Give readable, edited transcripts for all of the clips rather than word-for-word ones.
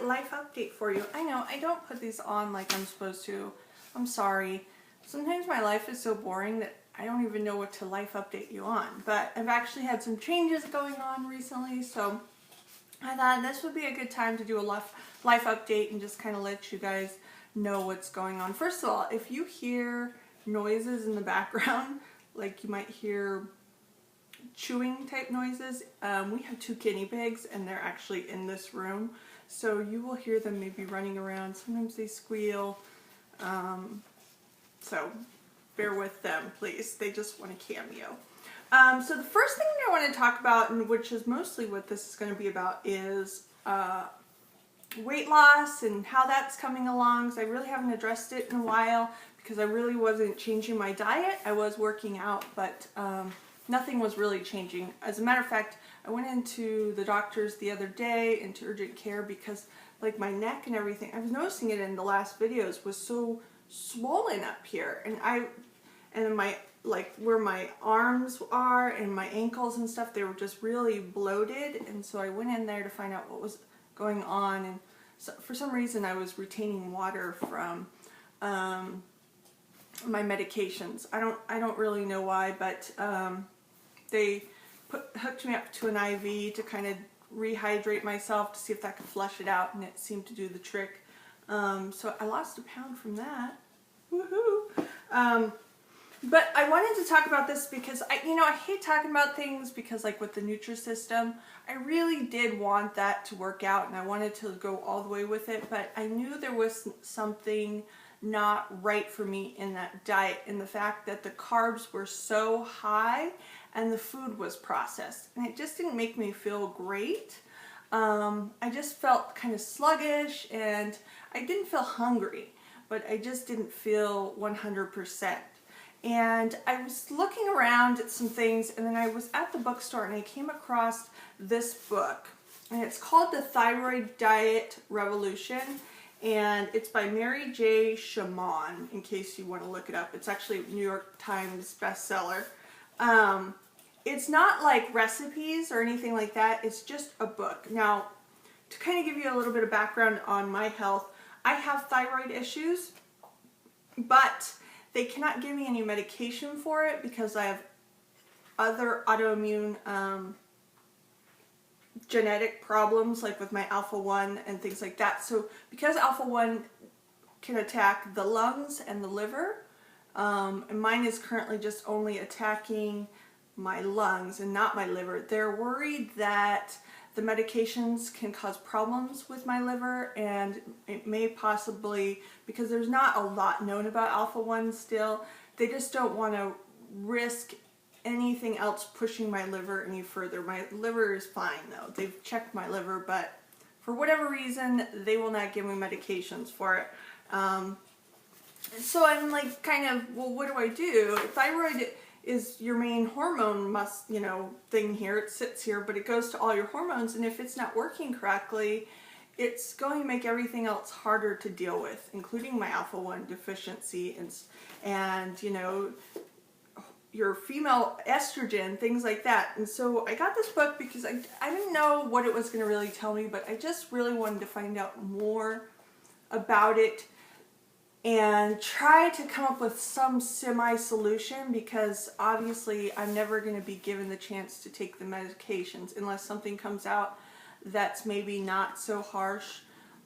life update for you. I know, I don't put these on like I'm supposed to. I'm sorry. Sometimes my life is so boring that I don't even know what to life update you on. But I've actually had some changes going on recently, so I thought this would be a good time to do a life update and just kind of let you guys know what's going on. First of all, if you hear noises in the background, like you might hear chewing type noises, we have 2 guinea pigs and they're actually in this room, so you will hear them maybe running around. Sometimes they squeal, so bear with them, please. They just want a cameo. So the first thing I want to talk about, and which is mostly what this is going to be about, is weight loss and how that's coming along, because I really haven't addressed it in a while because I really wasn't changing my diet. I was working out, but nothing was really changing. As a matter of fact, I went into the doctor's the other day, into urgent care, because like my neck and everything, I was noticing it in the last videos, was so swollen up here, and my, like where my arms are and my ankles and stuff, they were just really bloated. And so I went in there to find out what was going on, and so for some reason I was retaining water from my medications. I don't really know why, but they hooked me up to an IV to kind of rehydrate myself to see if that could flush it out, and it seemed to do the trick. So I lost a pound from that. Woohoo! But I wanted to talk about this because I hate talking about things, because like with the Nutrisystem, I really did want that to work out and I wanted to go all the way with it, but I knew there was something not right for me in that diet, and the fact that the carbs were so high and the food was processed, and it just didn't make me feel great. I just felt kind of sluggish, and I didn't feel hungry, but I just didn't feel 100%. And I was looking around at some things, and then I was at the bookstore and I came across this book, and it's called The Thyroid Diet Revolution, and it's by Mary J. Shaman, in case you want to look it up. It's actually a New York Times bestseller. It's not like recipes or anything like that, it's just a book. Now, to kind of give you a little bit of background on my health, I have thyroid issues, but they cannot give me any medication for it because I have other autoimmune genetic problems, like with my alpha-1 and things like that. So because alpha-1 can attack the lungs and the liver, and mine is currently just only attacking my lungs and not my liver, they're worried that the medications can cause problems with my liver, and it may possibly, because there's not a lot known about alpha-1 still, they just don't want to risk anything else pushing my liver any further. My liver is fine though. They've checked my liver, but for whatever reason, they will not give me medications for it. So I'm like kind of, well, what do I do? Thyroid is your main hormone thing here. It sits here, but it goes to all your hormones, and if it's not working correctly, it's going to make everything else harder to deal with, including my alpha-1 deficiency and your female estrogen, things like that. And so I got this book because I didn't know what it was going to really tell me, but I just really wanted to find out more about it and try to come up with some semi-solution, because obviously I'm never going to be given the chance to take the medications unless something comes out that's maybe not so harsh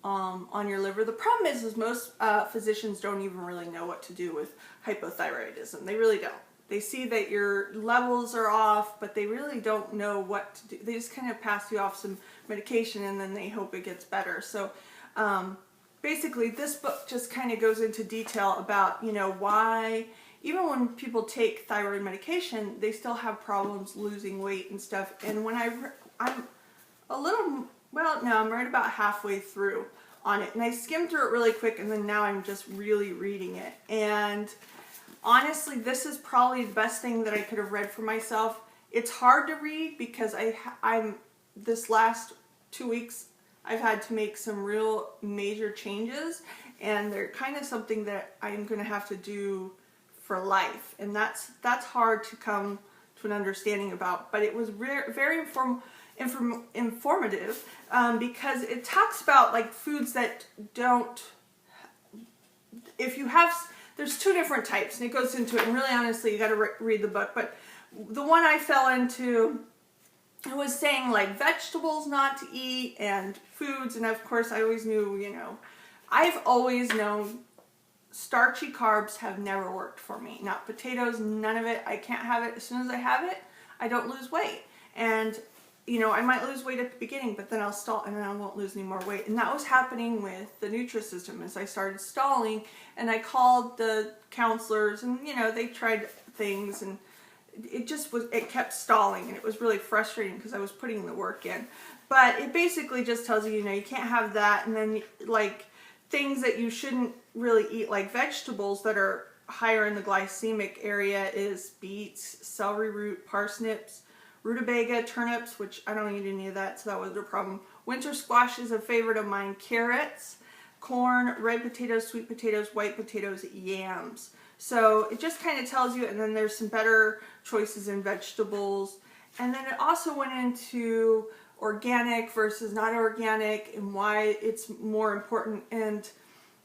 on your liver. The problem is most physicians don't even really know what to do with hypothyroidism. They really don't. They see that your levels are off, but they really don't know what to do. They just kind of pass you off some medication and then they hope it gets better. So basically this book just kind of goes into detail about, why even when people take thyroid medication, they still have problems losing weight and stuff. And when I'm a little, well, no, I'm right about halfway through on it. And I skimmed through it really quick, and then now I'm just really reading it. And honestly, this is probably the best thing that I could have read for myself. It's hard to read because I'm this last 2 weeks, I've had to make some real major changes, and they're kind of something that I'm going to have to do for life. And that's hard to come to an understanding about. But it was very informative because it talks about like foods that don't, if you have, there's two different types, and it goes into it, and really honestly you got to read the book, but the one I fell into, it was saying like vegetables not to eat and foods, and of course I always knew, you know, I've always known starchy carbs have never worked for me. Not potatoes, none of it. I can't have it. As soon as I have it, I don't lose weight. And, you know, I might lose weight at the beginning, but then I'll stall and then I won't lose any more weight. And that was happening with the Nutrisystem as I started stalling. And I called the counselors and, you know, they tried things and it just was, it kept stalling, and it was really frustrating because I was putting the work in. But it basically just tells you, you know, you can't have that. And then like things that you shouldn't really eat, like vegetables that are higher in the glycemic area, is beets, celery root, parsnips, rutabaga, turnips, which I don't eat any of that, so that was a problem. Winter squash is a favorite of mine. Carrots, corn, red potatoes, sweet potatoes, white potatoes, yams. So it just kind of tells you, and then there's some better choices in vegetables. And then it also went into organic versus not organic and why it's more important. And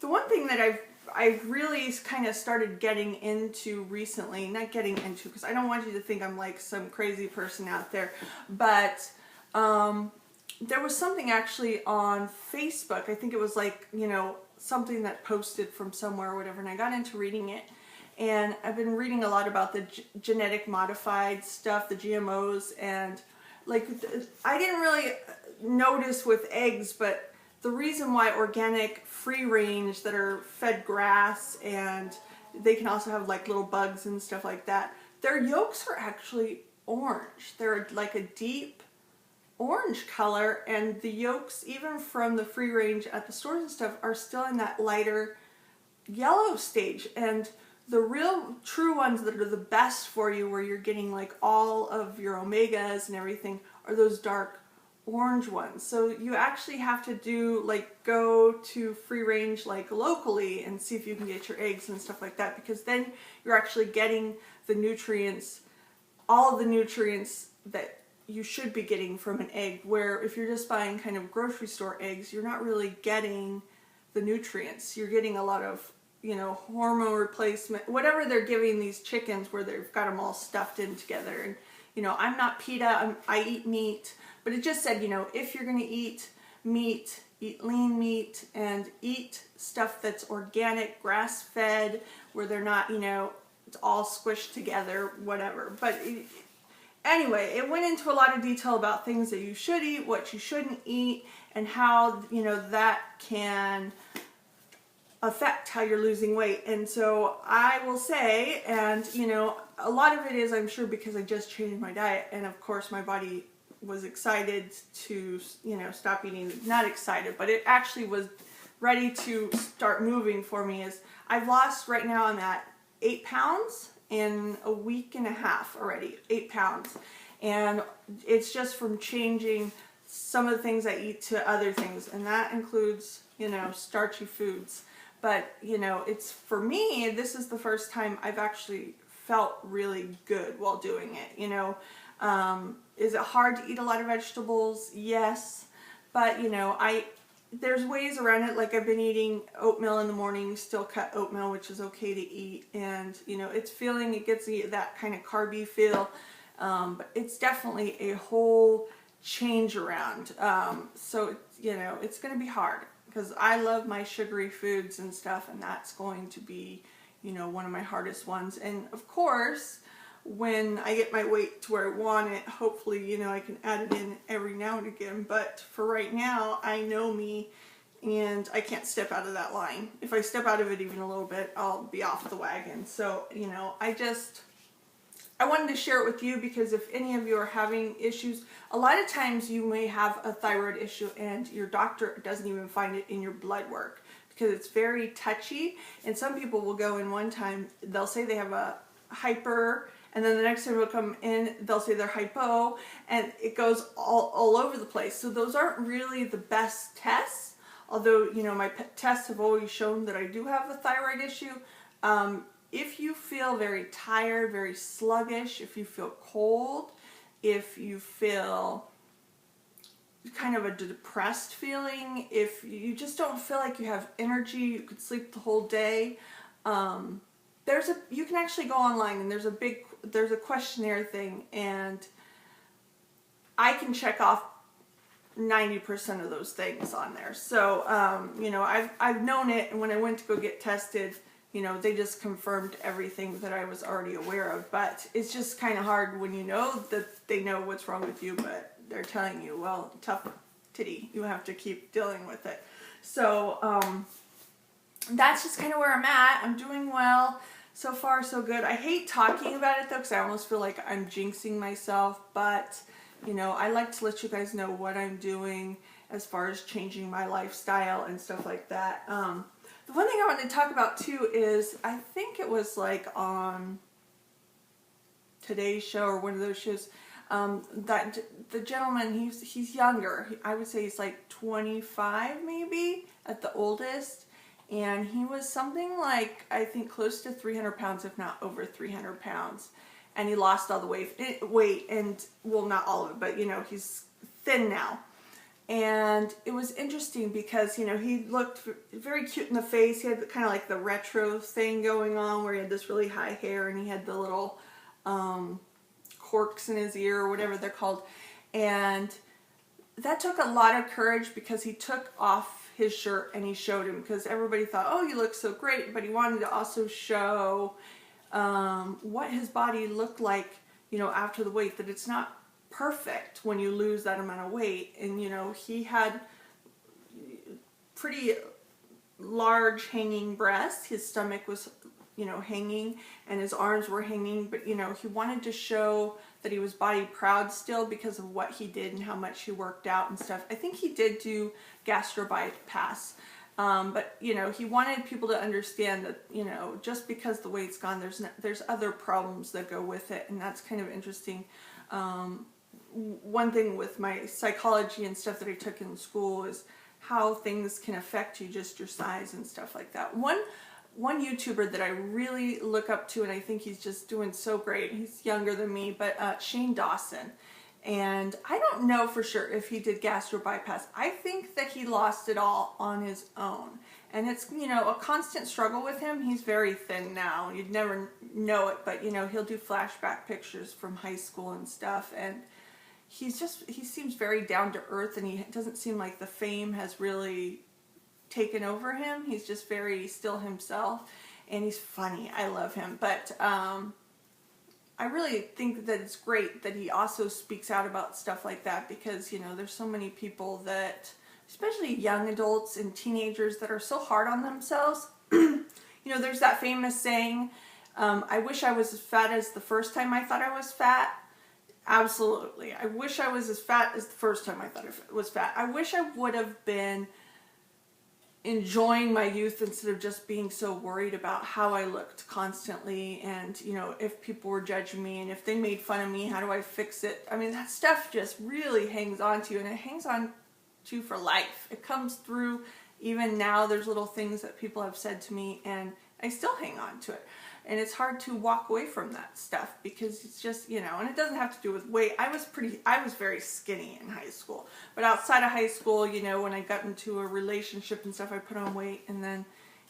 the one thing that I've really kind of started getting into recently, not getting into because I don't want you to think I'm like some crazy person out there, but there was something actually on Facebook, I think it was like, you know, something that posted from somewhere or whatever, and I got into reading it. And I've been reading a lot about the genetic modified stuff, the GMOs, and like I didn't really notice with eggs, but the reason why organic free range that are fed grass, and they can also have like little bugs and stuff like that, their yolks are actually orange. They're like a deep orange color, and the yolks, even from the free range at the stores and stuff, are still in that lighter yellow stage. And the real true ones that are the best for you, where you're getting like all of your omegas and everything, are those dark orange ones. So you actually have to do like go to free range like locally and see if you can get your eggs and stuff like that, because then you're actually getting the nutrients, all the nutrients that you should be getting from an egg, where if you're just buying kind of grocery store eggs, you're not really getting the nutrients. You're getting a lot of, you know, hormone replacement, whatever they're giving these chickens, where they've got them all stuffed in together. And, you know, I'm not PETA, I eat meat, but it just said, you know, if you're going to eat meat, eat lean meat, and eat stuff that's organic, grass-fed, where they're not, you know, it's all squished together, whatever. But anyway, it went into a lot of detail about things that you should eat, what you shouldn't eat, and how, you know, that can affect how you're losing weight. And so I will say, and you know, a lot of it is, I'm sure, because I just changed my diet, and of course my body was excited to, you know, stop eating, not excited, but it actually was ready to start moving for me. Is I've lost, right now I'm at 8 pounds in a week and a half already, 8 pounds. And it's just from changing some of the things I eat to other things, and that includes, you know, starchy foods. But, you know, it's, for me, this is the first time I've actually felt really good while doing it, you know. Is it hard to eat a lot of vegetables? Yes. But, you know, there's ways around it. Like I've been eating oatmeal in the morning, still cut oatmeal, which is okay to eat. And, you know, it gets that kind of carby feel. But it's definitely a whole change around. So, you know, it's going to be hard, because I love my sugary foods and stuff, and that's going to be, you know, one of my hardest ones. And of course, when I get my weight to where I want it, hopefully, you know, I can add it in every now and again. But for right now, I know me, and I can't step out of that line. If I step out of it even a little bit, I'll be off the wagon. So, you know, I wanted to share it with you, because if any of you are having issues, a lot of times you may have a thyroid issue and your doctor doesn't even find it in your blood work, because it's very touchy. And some people will go in one time, they'll say they have a hyper, and then the next time they'll come in, they'll say they're hypo, and it goes all over the place. So those aren't really the best tests, although, you know, my tests have always shown that I do have a thyroid issue. If you feel very tired, very sluggish, if you feel cold, if you feel kind of a depressed feeling, if you just don't feel like you have energy, you could sleep the whole day, you can actually go online and there's a questionnaire thing, and I can check off 90% of those things on there. So, I've known it, and when I went to go get tested, they just confirmed everything that I was already aware of. But it's just kind of hard when you know that they know what's wrong with you, but they're telling you, well, tough titty, you have to keep dealing with it. So, that's just kind of where I'm at. I'm doing well. So far, so good. I hate talking about it, though, because I almost feel like I'm jinxing myself, but I like to let you guys know what I'm doing as far as changing my lifestyle and stuff like that. The one thing I wanted to talk about too is, I think it was like on Today's Show or one of those shows, that the gentleman, he's younger. I would say he's like 25 maybe at the oldest. And he was something like, I think, close to 300 pounds, if not over 300 pounds. And he lost all the weight, and, well, not all of it, but, he's thin now. And it was interesting because, he looked very cute in the face. He had kind of like the retro thing going on where he had this really high hair, and he had the little corks in his ear or whatever they're called. And that took a lot of courage, because he took off his shirt and he showed him, because everybody thought, oh, you look so great, but he wanted to also show what his body looked like, after the weight, that it's not perfect when you lose that amount of weight. And, he had pretty large hanging breasts. His stomach was, hanging, and his arms were hanging, but, he wanted to show that he was body proud still because of what he did and how much he worked out and stuff. I think he did do gastro bypass. But, he wanted people to understand that, just because the weight's gone, there's other problems that go with it. And that's kind of interesting. One thing with my psychology and stuff that I took in school is how things can affect you, just your size and stuff like that. One YouTuber that I really look up to, and I think he's just doing so great, he's younger than me, but Shane Dawson. And I don't know for sure if he did gastro bypass. I think that he lost it all on his own. And it's, a constant struggle with him. He's very thin now. You'd never know it, but, he'll do flashback pictures from high school and stuff. And he seems very down to earth, and he doesn't seem like the fame has really taken over him. He's just very still himself, and he's funny. I love him. But, I really think that it's great that he also speaks out about stuff like that, because, there's so many people that, especially young adults and teenagers, that are so hard on themselves. There's that famous saying, I wish I was as fat as the first time I thought I was fat. Absolutely. I wish I was as fat as the first time I thought I was fat. I wish I would have been enjoying my youth instead of just being so worried about how I looked constantly, and if people were judging me, and if they made fun of me, how do I fix it? I mean, that stuff just really hangs on to you, and it hangs on to you for life. It comes through even now. There's little things that people have said to me, and I still hang on to it. And it's hard to walk away from that stuff, because it's just, and it doesn't have to do with weight. I was very skinny in high school. But outside of high school, when I got into a relationship and stuff, I put on weight. And then,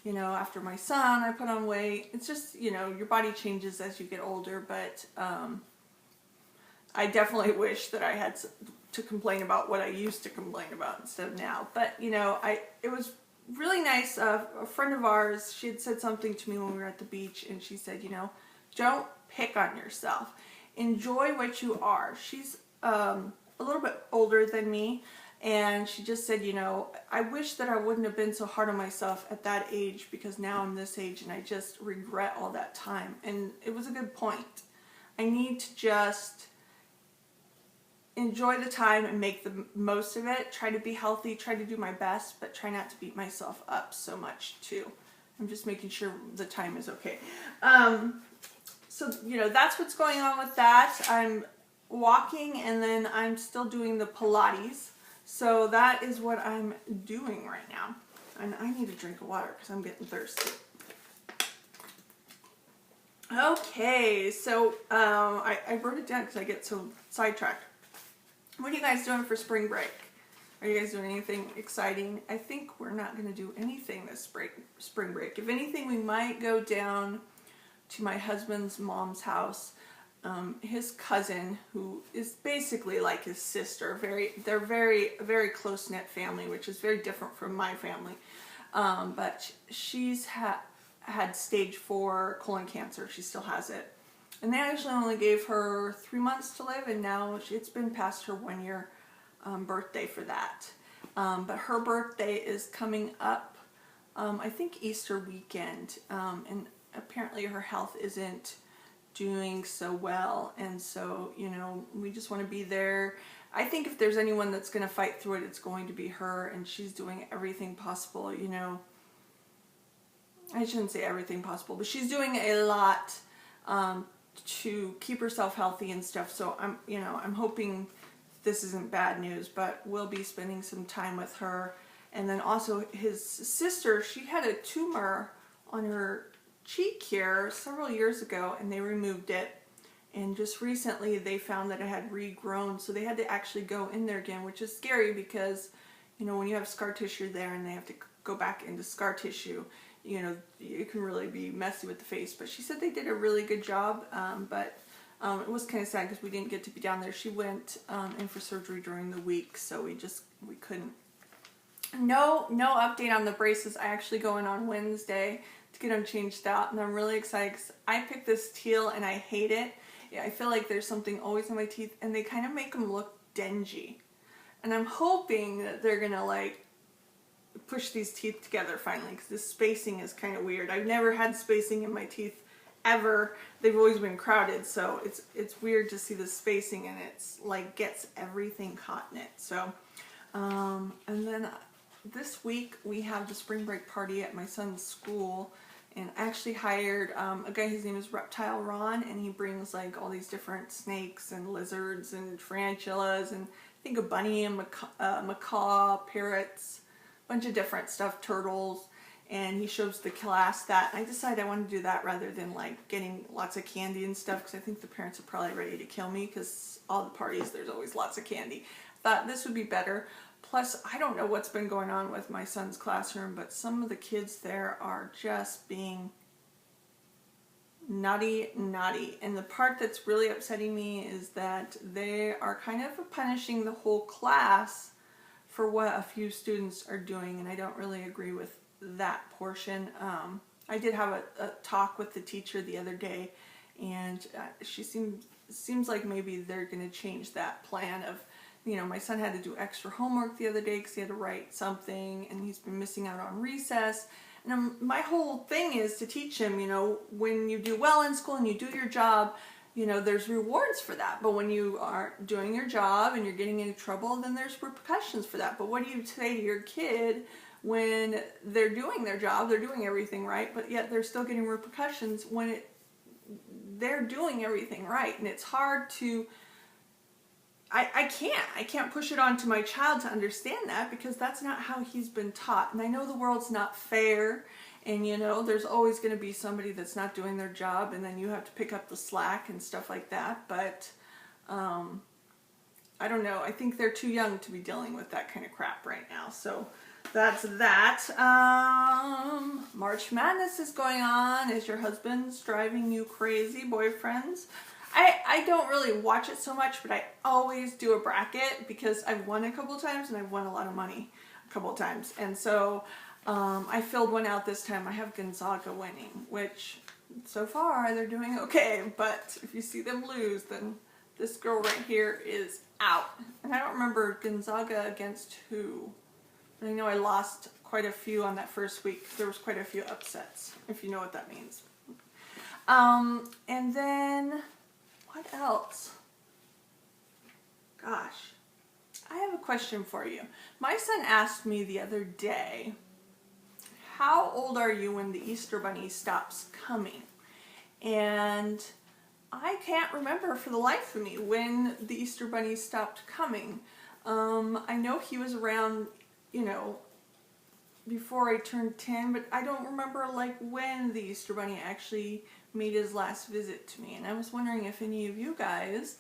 after my son, I put on weight. It's just, your body changes as you get older. But I definitely wish that I had to complain about what I used to complain about instead of now. But, it was really nice. A friend of ours, she had said something to me when we were at the beach, and she said, don't pick on yourself. Enjoy what you are. She's a little bit older than me, and she just said, I wish that I wouldn't have been so hard on myself at that age, because now I'm this age and I just regret all that time. And it was a good point. I need to just enjoy the time and make the most of it. Try to be healthy, try to do my best, but try not to beat myself up so much too. I'm just making sure the time is okay. So, that's what's going on with that. I'm walking, and then I'm still doing the Pilates. So that is what I'm doing right now. And I need a drink of water because I'm getting thirsty. Okay, so I wrote it down because I get so sidetracked. What are you guys doing for spring break? Are you guys doing anything exciting? I think we're not going to do anything this spring break. If anything, we might go down to my husband's mom's house. His cousin, who is basically like his sister, they're very close-knit family, which is very different from my family. But she's had stage 4 colon cancer. She still has it. And they actually only gave her 3 months to live, and now it's been past her 1-year birthday for that. But her birthday is coming up, I think Easter weekend, and apparently her health isn't doing so well, and so, you know, we just want to be there. I think if there's anyone that's going to fight through it, it's going to be her, and she's doing everything possible, you know. I shouldn't say everything possible, but she's doing a lot to keep herself healthy and stuff, so I'm hoping this isn't bad news, but we'll be spending some time with her. And then also his sister, she had a tumor on her cheek here several years ago, and they removed it, and just recently they found that it had regrown, so they had to actually go in there again, which is scary because, you know, when you have scar tissue there and they have to go back into scar tissue, you know, it can really be messy with the face. But she said they did a really good job, but it was kind of sad because we didn't get to be down there. She went in for surgery during the week, so we couldn't. No update on the braces. I actually go in on Wednesday to get them changed out, and I'm really excited because I picked this teal and I hate it. Yeah, I feel like there's something always in my teeth, and they kind of make them look dingy. And I'm hoping that they're gonna like push these teeth together finally, because this spacing is kind of weird. I've never had spacing in my teeth ever. They've always been crowded, so it's weird to see the spacing, and it's like gets everything caught in it. So and then this week we have the spring break party at my son's school, and I actually hired a guy. His name is Reptile Ron, and he brings like all these different snakes and lizards and tarantulas, and I think a bunny and macaw, parrots, a bunch of different stuff, turtles, and he shows the class that. I decided I wanted to do that rather than like getting lots of candy and stuff, because I think the parents are probably ready to kill me because all the parties there's always lots of candy. Thought this would be better. Plus, I don't know what's been going on with my son's classroom, but some of the kids there are just being naughty. And the part that's really upsetting me is that they are kind of punishing the whole class for what a few students are doing, and I don't really agree with that portion. I did have a talk with the teacher the other day, and she seems like maybe they're going to change that plan of, you know, my son had to do extra homework the other day because he had to write something, and he's been missing out on recess. And my whole thing is to teach him, you know, when you do well in school and you do your job, you know, there's rewards for that. But when you aren't doing your job and you're getting into trouble, then there's repercussions for that. But what do you say to your kid when they're doing their job, they're doing everything right, but yet they're still getting repercussions when they're doing everything right? And it's hard to... I can't push it on to my child to understand that, because that's not how he's been taught. And I know the world's not fair, and you know, there's always going to be somebody that's not doing their job, and then you have to pick up the slack and stuff like that. But I don't know. I think they're too young to be dealing with that kind of crap right now. So that's that. March Madness is going on. Is your husband's driving you crazy, boyfriends? I don't really watch it so much, but I always do a bracket because I've won a couple times and I've won a lot of money a couple times. And so I filled one out this time. I have Gonzaga winning, which so far they're doing okay. But if you see them lose, then this girl right here is out. And I don't remember Gonzaga against who. But I know I lost quite a few on that first week. There was quite a few upsets, if you know what that means. And then... what else? Gosh, I have a question for you. My son asked me the other day, how old are you when the Easter Bunny stops coming? And I can't remember for the life of me when the Easter Bunny stopped coming. I know he was around, you know, before I turned 10, but I don't remember like when the Easter Bunny actually made his last visit to me. And I was wondering if any of you guys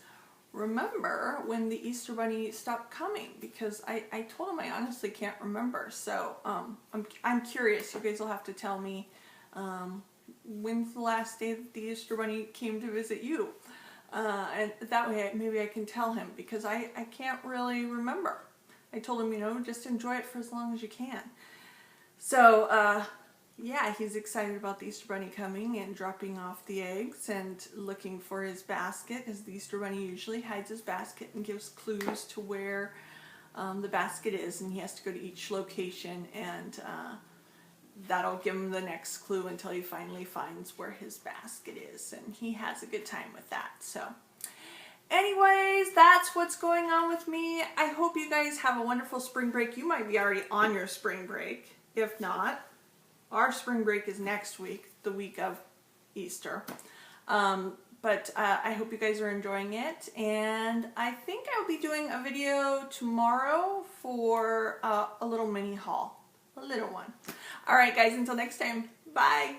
remember when the Easter Bunny stopped coming, because I told him I honestly can't remember. So I'm curious. You guys will have to tell me when's the last day that the Easter Bunny came to visit you. And that way maybe I can tell him, because I can't really remember. I told him, you know, just enjoy it for as long as you can. So yeah, he's excited about the Easter Bunny coming and dropping off the eggs and looking for his basket, as the Easter Bunny usually hides his basket and gives clues to where the basket is, and he has to go to each location, and that'll give him the next clue until he finally finds where his basket is, and he has a good time with that. So anyways, that's what's going on with me. I hope you guys have a wonderful spring break. You might be already on your spring break. If not, our spring break is next week, the week of Easter. But I hope you guys are enjoying it. And I think I'll be doing a video tomorrow for a little mini haul. A little one. All right, guys, until next time. Bye.